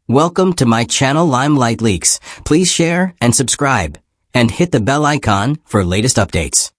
Welcome to my channel Limelight Leaks. Please share and subscribe and hit the bell icon for latest updates.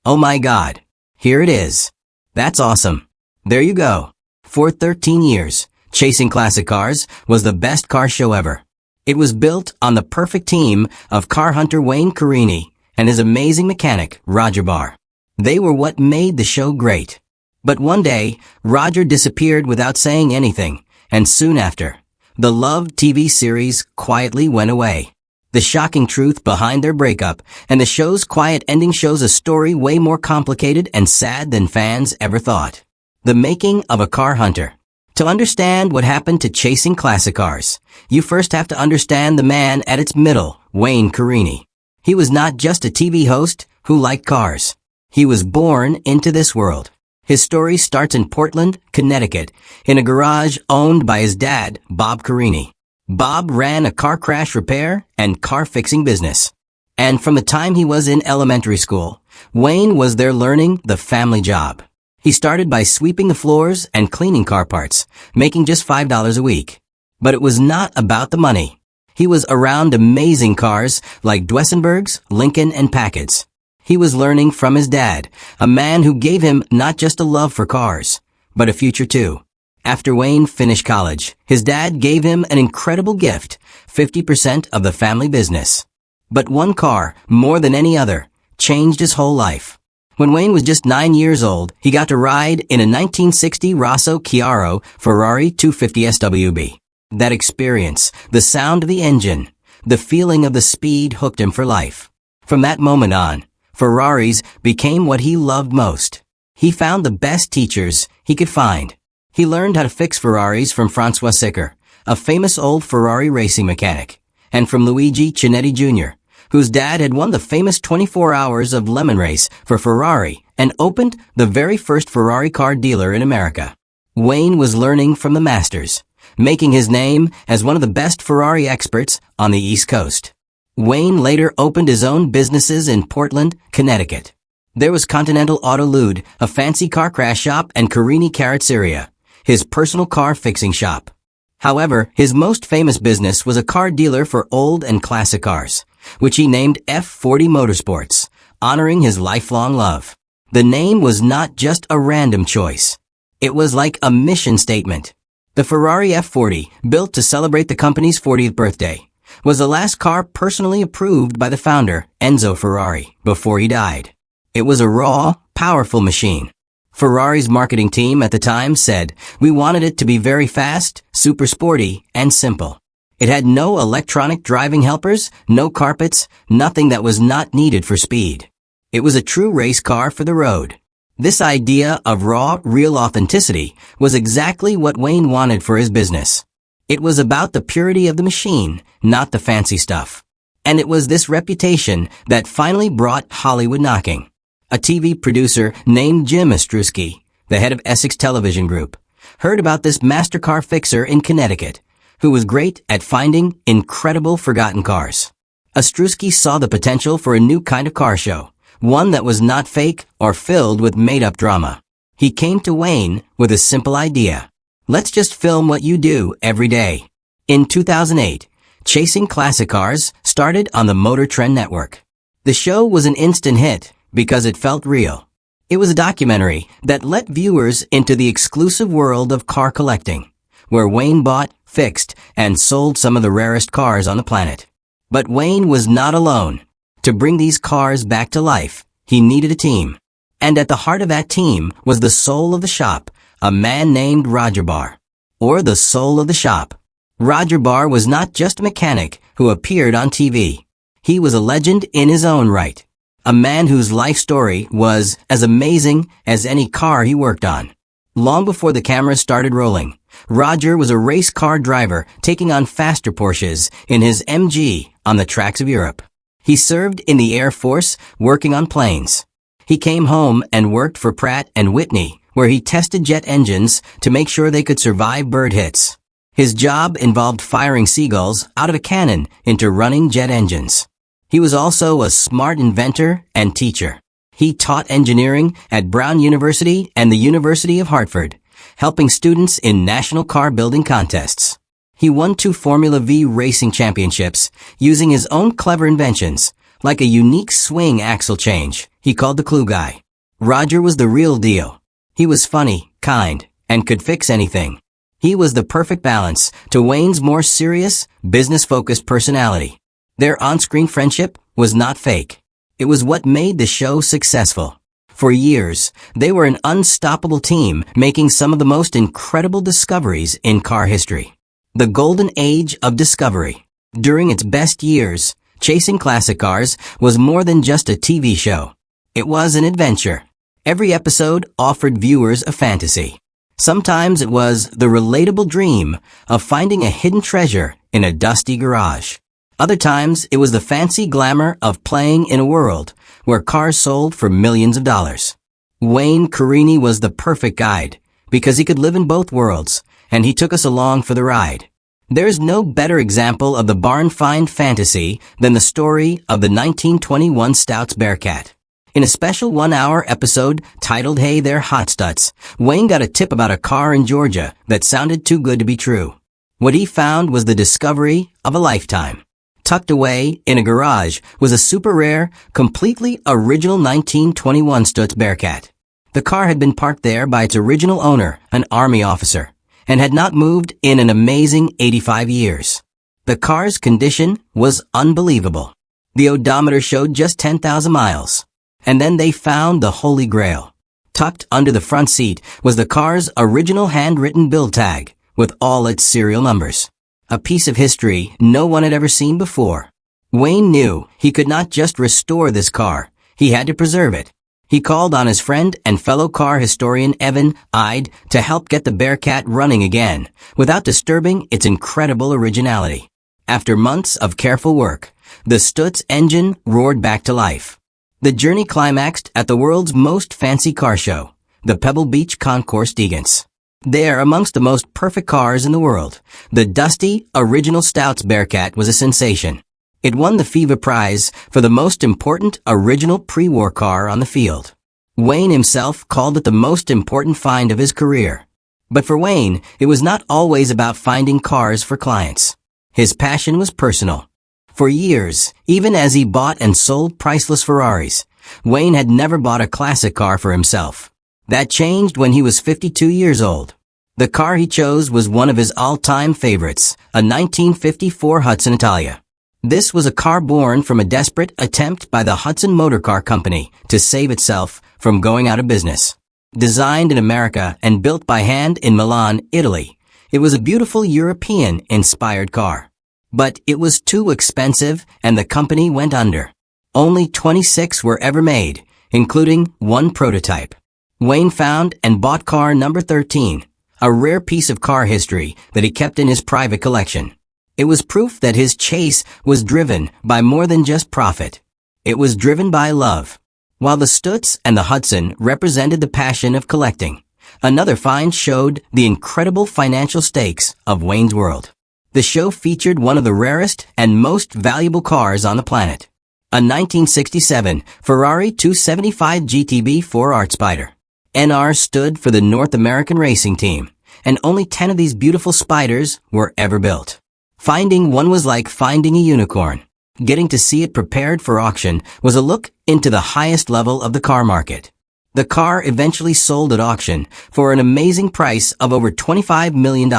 Oh my god. Here it is. That's awesome. There you go. For 13 years, Chasing Classic Cars was the best car show ever. It was built on the perfect team of car hunter Wayne Carini and his amazing mechanic, Roger Barr. They were what made the show great. But one day, Roger disappeared without saying anything, and soon after, the loved TV series quietly went away. The shocking truth behind their breakup and the show's quiet ending shows a story way more complicated and sad than fans ever thought. The making of a car hunter. To understand what happened to Chasing Classic Cars, you first have to understand the man at its middle, Wayne Carini. He was not just a TV host who liked cars. He was born into this world. His story starts in Portland, Connecticut, in a garage owned by his dad, Bob Carini. Bob ran a car crash repair and car fixing business. And from the time he was in elementary school, Wayne was there learning the family job. He started by sweeping the floors and cleaning car parts, making just $5 a week. But it was not about the money. He was around amazing cars like Duesenbergs, Lincoln, and Packards. He was learning from his dad, a man who gave him not just a love for cars, but a future too. After Wayne finished college, his dad gave him an incredible gift, 50% of the family business. But one car, more than any other, changed his whole life. When Wayne was just 9 years old, he got to ride in a 1960 Rosso Chiaro Ferrari 250 SWB. That experience, the sound of the engine, the feeling of the speed hooked him for life. From that moment on, Ferraris became what he loved most. He found the best teachers he could find. He learned how to fix Ferraris from Francois Sicker, a famous old Ferrari racing mechanic, and from Luigi Chinetti Jr., whose dad had won the famous 24 Hours of Lemon Race for Ferrari and opened the very first Ferrari car dealer in America. Wayne was learning from the masters, making his name as one of the best Ferrari experts on the East Coast. Wayne later opened his own businesses in Portland, Connecticut. There was Continental Auto Lude, a fancy car crash shop, and Carini Carrozzeria, his personal car fixing shop. However, his most famous business was a car dealer for old and classic cars, which he named F40 Motorsports, honoring his lifelong love. The name was not just a random choice. It was like a mission statement. The Ferrari F40, built to celebrate the company's 40th birthday, was the last car personally approved by the founder, Enzo Ferrari, before he died. It was a raw, powerful machine. Ferrari's marketing team at the time said, "We wanted it to be very fast, super sporty, and simple." It had no electronic driving helpers, no carpets, nothing that was not needed for speed. It was a true race car for the road. This idea of raw, real authenticity was exactly what Wayne wanted for his business. It was about the purity of the machine, not the fancy stuff. And it was this reputation that finally brought Hollywood knocking. A TV producer named Jim Ostrowski, the head of Essex Television Group, heard about this master car fixer in Connecticut, who was great at finding incredible forgotten cars. Ostrowski saw the potential for a new kind of car show, one that was not fake or filled with made-up drama. He came to Wayne with a simple idea. Let's just film what you do every day. In 2008, Chasing Classic Cars started on the Motor Trend Network. The show was an instant hit because it felt real. It was a documentary that let viewers into the exclusive world of car collecting, where Wayne bought, fixed, and sold some of the rarest cars on the planet. But Wayne was not alone. To bring these cars back to life, he needed a team. And at the heart of that team was the soul of the shop, a man named Roger Barr. Or the soul of the shop. Roger Barr was not just a mechanic who appeared on TV. He was a legend in his own right. A man whose life story was as amazing as any car he worked on. Long before the cameras started rolling, Roger was a race car driver taking on faster Porsches in his MG on the tracks of Europe. He served in the Air Force working on planes. He came home and worked for Pratt & Whitney, where he tested jet engines to make sure they could survive bird hits. His job involved firing seagulls out of a cannon into running jet engines. He was also a smart inventor and teacher. He taught engineering at Brown University and the University of Hartford, helping students in national car building contests. He won 2 Formula V racing championships using his own clever inventions, like a unique swing axle change he called the Clue Guy. Roger was the real deal. He was funny, kind, and could fix anything. He was the perfect balance to Wayne's more serious, business-focused personality. Their on-screen friendship was not fake. It was what made the show successful. For years, they were an unstoppable team making some of the most incredible discoveries in car history. The golden age of discovery. During its best years, chasing classic cars was more than just a TV show. It was an adventure. Every episode offered viewers a fantasy. Sometimes it was the relatable dream of finding a hidden treasure in a dusty garage. Other times it was the fancy glamour of playing in a world where cars sold for millions of dollars. Wayne Carini was the perfect guide because he could live in both worlds, and he took us along for the ride. There's no better example of the barn find fantasy than the story of the 1921 Stouts Bearcat. In a special 1-hour episode titled Hey There Hot Studs, Wayne got a tip about a car in Georgia that sounded too good to be true. What he found was the discovery of a lifetime. Tucked away in a garage was a super rare, completely original 1921 Stouts Bearcat. The car had been parked there by its original owner, an Army officer, and had not moved in an amazing 85 years. The car's condition was unbelievable. The odometer showed just 10,000 miles. And then they found the Holy Grail. Tucked under the front seat was the car's original handwritten build tag with all its serial numbers. A piece of history no one had ever seen before. Wayne knew he could not just restore this car, he had to preserve it. He called on his friend and fellow car historian Evan Ide to help get the Bearcat running again without disturbing its incredible originality. After months of careful work, the Stouts engine roared back to life. The journey climaxed at the world's most fancy car show, the Pebble Beach Concours d'Elegance. There, amongst the most perfect cars in the world, the dusty, original Stouts Bearcat was a sensation. It won the FIVA prize for the most important original pre-war car on the field. Wayne himself called it the most important find of his career. But for Wayne, it was not always about finding cars for clients. His passion was personal. For years, even as he bought and sold priceless Ferraris, Wayne had never bought a classic car for himself. That changed when he was 52 years old. The car he chose was one of his all-time favorites, a 1954 Hudson Italia. This was a car born from a desperate attempt by the Hudson Motor Car Company to save itself from going out of business. Designed in America and built by hand in Milan, Italy, it was a beautiful European-inspired car. But it was too expensive and the company went under. Only 26 were ever made, including one prototype. Wayne found and bought car number 13, a rare piece of car history that he kept in his private collection. It was proof that his chase was driven by more than just profit. It was driven by love. While the Stouts and the Hudson represented the passion of collecting, another find showed the incredible financial stakes of Wayne's world. The show featured one of the rarest and most valuable cars on the planet. A 1967 Ferrari 275 GTB 4 Spider. NR stood for the North American Racing Team, and only 10 of these beautiful spiders were ever built. Finding one was like finding a unicorn. Getting to see it prepared for auction was a look into the highest level of the car market. The car eventually sold at auction for an amazing price of over $25 million.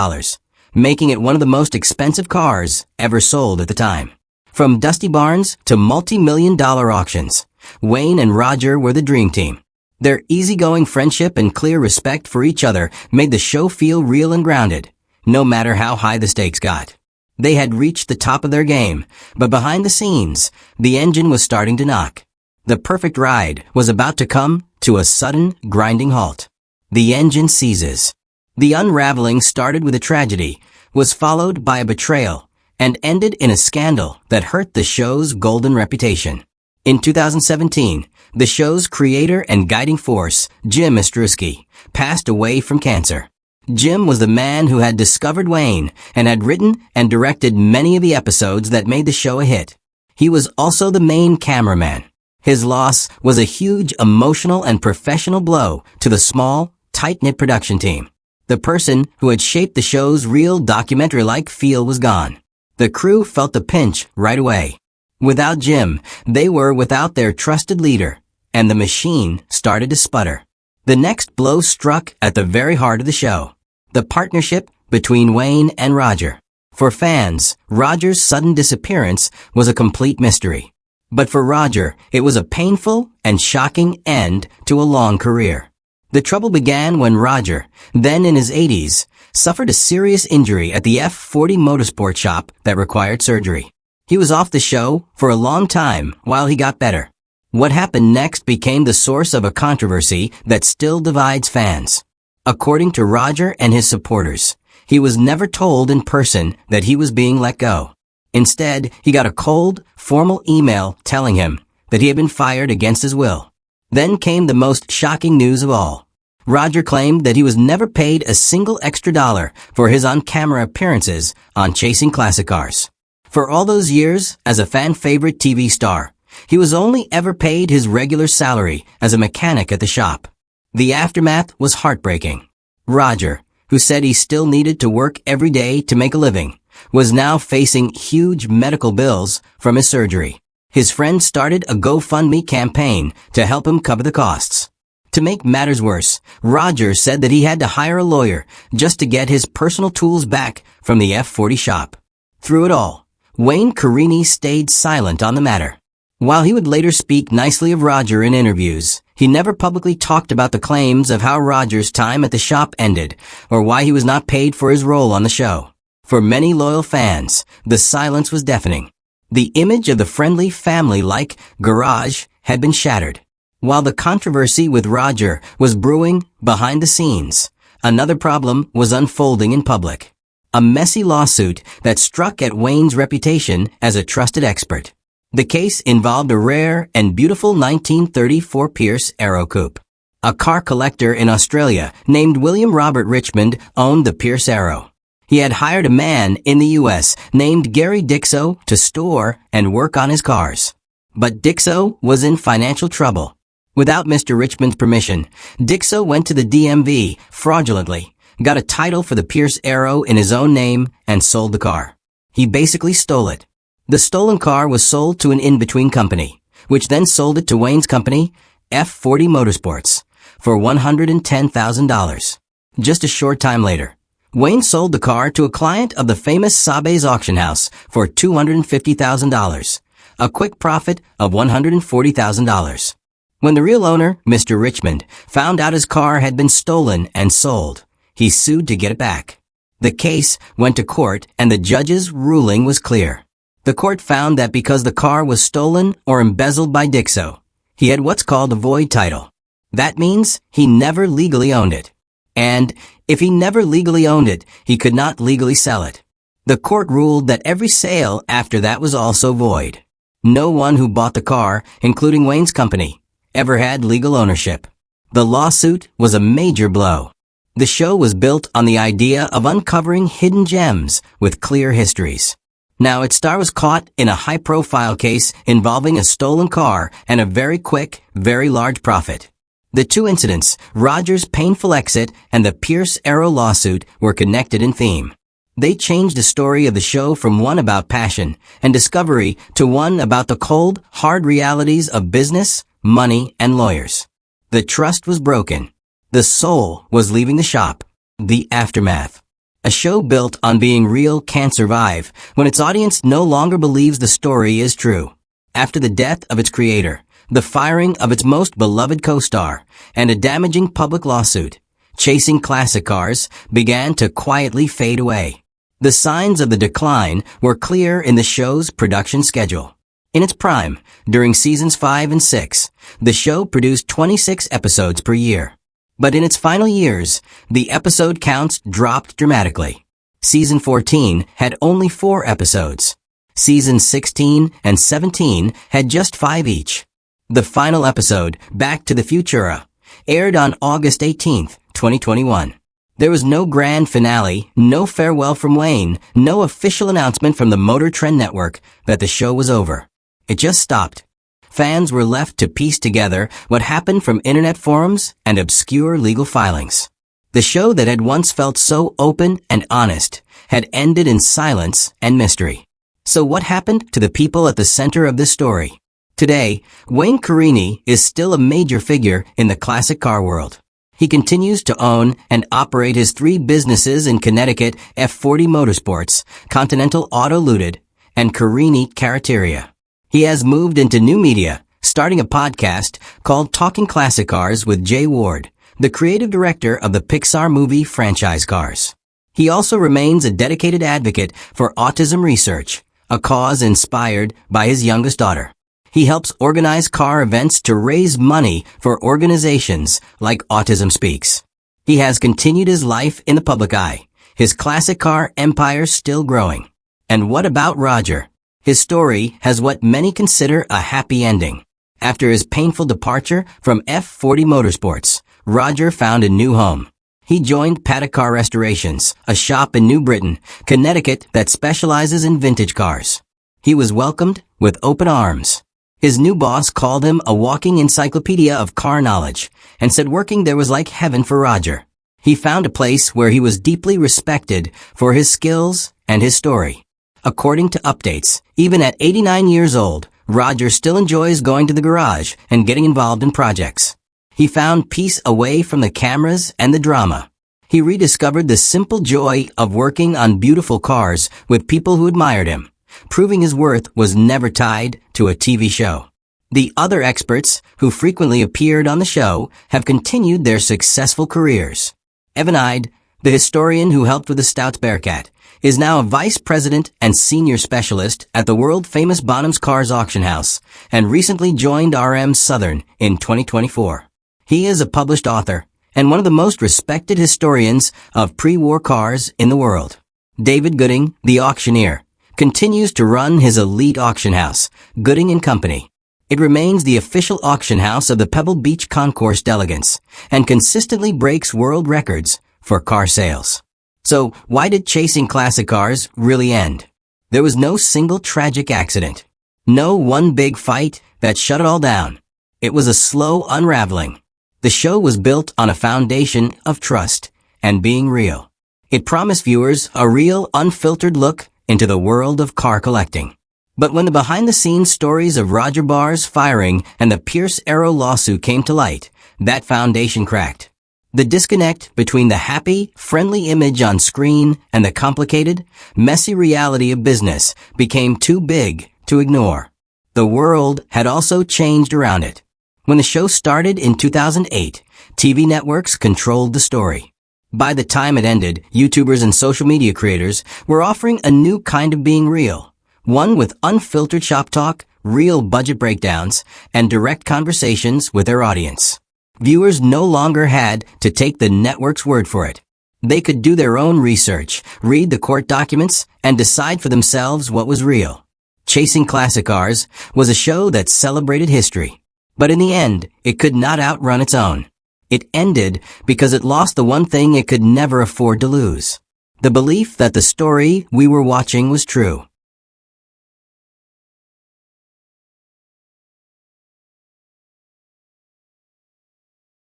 Making it one of the most expensive cars ever sold at the time. From dusty barns to multi-million-dollar auctions, Wayne and Roger were the dream team. Their easygoing friendship and clear respect for each other made the show feel real and grounded, no matter how high the stakes got. They had reached the top of their game, but behind the scenes, the engine was starting to knock. The perfect ride was about to come to a sudden, grinding halt. The engine seizes. The unraveling started with a tragedy, was followed by a betrayal, and ended in a scandal that hurt the show's golden reputation. In 2017, the show's creator and guiding force, Jim Ostrowski, passed away from cancer. Jim was the man who had discovered Wayne and had written and directed many of the episodes that made the show a hit. He was also the main cameraman. His loss was a huge emotional and professional blow to the small, tight-knit production team. The person who had shaped the show's real documentary-like feel was gone. The crew felt the pinch right away. Without Jim, they were without their trusted leader, and the machine started to sputter. The next blow struck at the very heart of the show. The partnership between Wayne and Roger. For fans, Roger's sudden disappearance was a complete mystery. But for Roger, it was a painful and shocking end to a long career. The trouble began when Roger, then in his 80s, suffered a serious injury at the F40 motorsport shop that required surgery. He was off the show for a long time while he got better. What happened next became the source of a controversy that still divides fans. According to Roger and his supporters, he was never told in person that he was being let go. Instead, he got a cold, formal email telling him that he had been fired against his will. Then came the most shocking news of all. Roger claimed that he was never paid a single extra dollar for his on-camera appearances on Chasing Classic Cars. For all those years as a fan-favorite TV star, he was only ever paid his regular salary as a mechanic at the shop. The aftermath was heartbreaking. Roger, who said he still needed to work every day to make a living, was now facing huge medical bills from his surgery. His friends started a GoFundMe campaign to help him cover the costs. To make matters worse, Roger said that he had to hire a lawyer just to get his personal tools back from the F40 shop. Through it all, Wayne Carini stayed silent on the matter. While he would later speak nicely of Roger in interviews, he never publicly talked about the claims of how Roger's time at the shop ended or why he was not paid for his role on the show. For many loyal fans, the silence was deafening. The image of the friendly family-like garage had been shattered. While the controversy with Roger was brewing behind the scenes, another problem was unfolding in public. A messy lawsuit that struck at Wayne's reputation as a trusted expert. The case involved a rare and beautiful 1934 Pierce Arrow coupe. A car collector in Australia named William Robert Richmond owned the Pierce Arrow. He had hired a man in the U.S. named Gary Dixo to store and work on his cars. But Dixo was in financial trouble. Without Mr. Richmond's permission, Dixo went to the DMV fraudulently, got a title for the Pierce Arrow in his own name, and sold the car. He basically stole it. The stolen car was sold to an in-between company, which then sold it to Wayne's company, F40 Motorsports, for $110,000. Just a short time later, Wayne sold the car to a client of the famous Sotheby's auction house for $250,000, a quick profit of $140,000. When the real owner, Mr. Richmond, found out his car had been stolen and sold, he sued to get it back. The case went to court and the judge's ruling was clear. The court found that because the car was stolen or embezzled by Dixo, he had what's called a void title. That means he never legally owned it. And if he never legally owned it, he could not legally sell it. The court ruled that every sale after that was also void. No one who bought the car, including Wayne's company, ever had legal ownership. The lawsuit was a major blow. The show was built on the idea of uncovering hidden gems with clear histories. Now, its star was caught in a high-profile case involving a stolen car and a very quick, very large profit. The two incidents, Roger's painful exit and the Pierce Arrow lawsuit, were connected in theme. They changed the story of the show from one about passion and discovery to one about the cold, hard realities of business, money, and lawyers. The trust was broken. The soul was leaving the shop. The aftermath. A show built on being real can't survive when its audience no longer believes the story is true. After the death of its creator, the firing of its most beloved co-star, and a damaging public lawsuit, Chasing Classic Cars began to quietly fade away. The signs of the decline were clear in the show's production schedule. In its prime, during seasons 5 and 6, the show produced 26 episodes per year. But in its final years, the episode counts dropped dramatically. Season 14 had only 4 episodes. Seasons 16 and 17 had just 5 each. The final episode, Back to the Futura, aired on August 18, 2021. There was no grand finale, no farewell from Wayne, no official announcement from the Motor Trend Network that the show was over. It just stopped. Fans were left to piece together what happened from internet forums and obscure legal filings. The show that had once felt so open and honest had ended in silence and mystery. So what happened to the people at the center of this story? Today, Wayne Carini is still a major figure in the classic car world. He continues to own and operate his 3 businesses in Connecticut: F40 Motorsports, Continental Auto Limited, and Carini Carrotteria. He has moved into new media, starting a podcast called Talking Classic Cars with Jay Ward, the creative director of the Pixar movie franchise Cars. He also remains a dedicated advocate for autism research, a cause inspired by his youngest daughter. He helps organize car events to raise money for organizations like Autism Speaks. He has continued his life in the public eye, his classic car empire still growing. And what about Roger? His story has what many consider a happy ending. After his painful departure from F40 Motorsports, Roger found a new home. He joined Car Restorations, a shop in New Britain, Connecticut that specializes in vintage cars. He was welcomed with open arms. His new boss called him a walking encyclopedia of car knowledge and said working there was like heaven for Roger. He found a place where he was deeply respected for his skills and his story. According to updates, even at 89 years old, Roger still enjoys going to the garage and getting involved in projects. He found peace away from the cameras and the drama. He rediscovered the simple joy of working on beautiful cars with people who admired him, proving his worth was never tied to a TV show. The other experts who frequently appeared on the show have continued their successful careers. Evan Ide, the historian who helped with the Stouts Bearcat, is now a vice president and senior specialist at the world-famous Bonham's Cars Auction House and recently joined RM Southern in 2024. He is a published author and one of the most respected historians of pre-war cars in the world. David Gooding, the auctioneer, continues to run his elite auction house, Gooding & Company. It remains the official auction house of the Pebble Beach Concourse D'Elegance and consistently breaks world records for car sales. So why did chasing classic cars really end? There was no single tragic accident. No one big fight that shut it all down. It was a slow unraveling. The show was built on a foundation of trust and being real. It promised viewers a real, unfiltered look into the world of car collecting. But when the behind-the-scenes stories of Roger Barr's firing and the Pierce Arrow lawsuit came to light, that foundation cracked. The disconnect between the happy, friendly image on screen and the complicated, messy reality of business became too big to ignore. The world had also changed around it. When the show started in 2008, TV networks controlled the story. By the time it ended, YouTubers and social media creators were offering a new kind of being real, one with unfiltered shop talk, real budget breakdowns, and direct conversations with their audience. Viewers no longer had to take the network's word for it. They could do their own research, read the court documents, and decide for themselves what was real. Chasing Classic Cars was a show that celebrated history. But in the end, it could not outrun its own. It ended because it lost the one thing it could never afford to lose: the belief that the story we were watching was true.